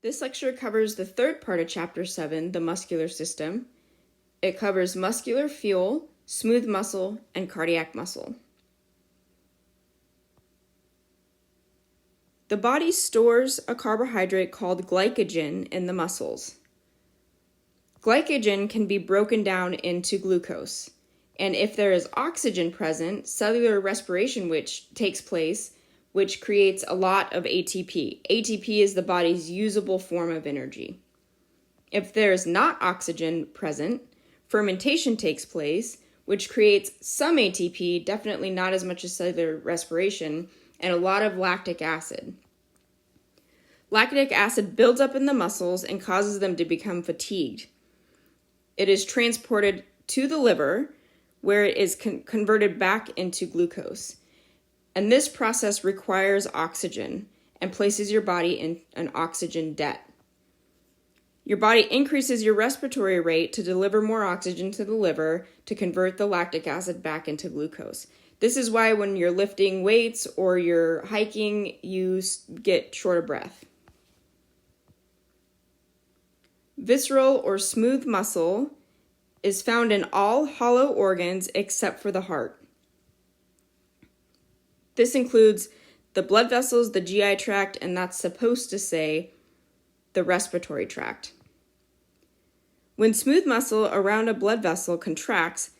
This lecture covers the third part of Chapter 7, the muscular system. It covers muscular fuel, smooth muscle, and cardiac muscle. The body stores a carbohydrate called glycogen in the muscles. Glycogen can be broken down into glucose, and if there is oxygen present, cellular respiration takes place, which creates a lot of ATP. ATP is the body's usable form of energy. If there is not oxygen present, fermentation takes place, which creates some ATP, definitely not as much as cellular respiration, and a lot of lactic acid. Lactic acid builds up in the muscles and causes them to become fatigued. It is transported to the liver, where it is converted back into glucose. And this process requires oxygen and places your body in an oxygen debt. Your body increases your respiratory rate to deliver more oxygen to the liver to convert the lactic acid back into glucose. This is why when you're lifting weights or you're hiking, you get short of breath. Visceral or smooth muscle is found in all hollow organs except for the heart. This includes the blood vessels, the GI tract, and that's supposed to say the respiratory tract. When smooth muscle around a blood vessel contracts,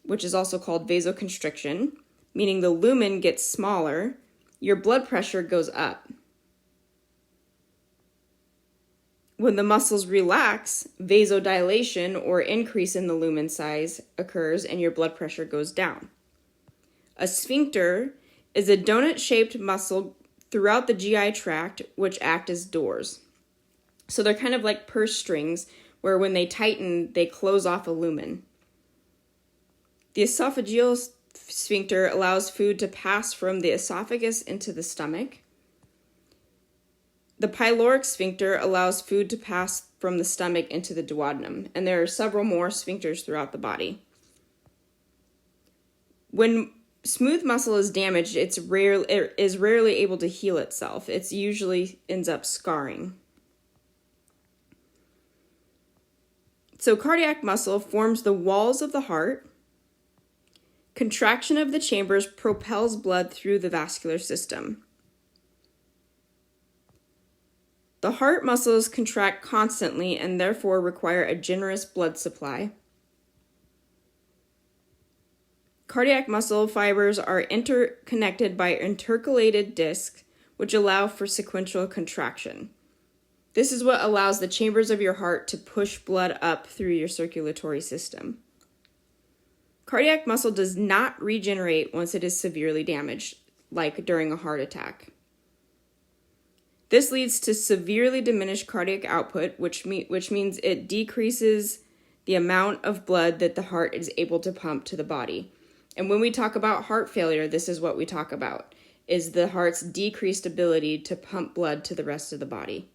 which is also called vasoconstriction, meaning the lumen gets smaller, your blood pressure goes up. When the muscles relax, vasodilation or increase in the lumen size occurs and your blood pressure goes down. A sphincter is a donut-shaped muscle throughout the GI tract which act as doors. So they're kind of like purse strings where when they tighten, they close off a lumen. The esophageal sphincter allows food to pass from the esophagus into the stomach. The pyloric sphincter allows food to pass from the stomach into the duodenum, and there are several more sphincters throughout the body. When smooth muscle is damaged, it is rarely able to heal itself. It usually ends up scarring. So cardiac muscle forms the walls of the heart. Contraction of the chambers propels blood through the vascular system. The heart muscles contract constantly and therefore require a generous blood supply. Cardiac muscle fibers are interconnected by intercalated discs, which allow for sequential contraction. This is what allows the chambers of your heart to push blood up through your circulatory system. Cardiac muscle does not regenerate once it is severely damaged, like during a heart attack. This leads to severely diminished cardiac output, which means it decreases the amount of blood that the heart is able to pump to the body. And when we talk about heart failure, this is what we talk about, is the heart's decreased ability to pump blood to the rest of the body.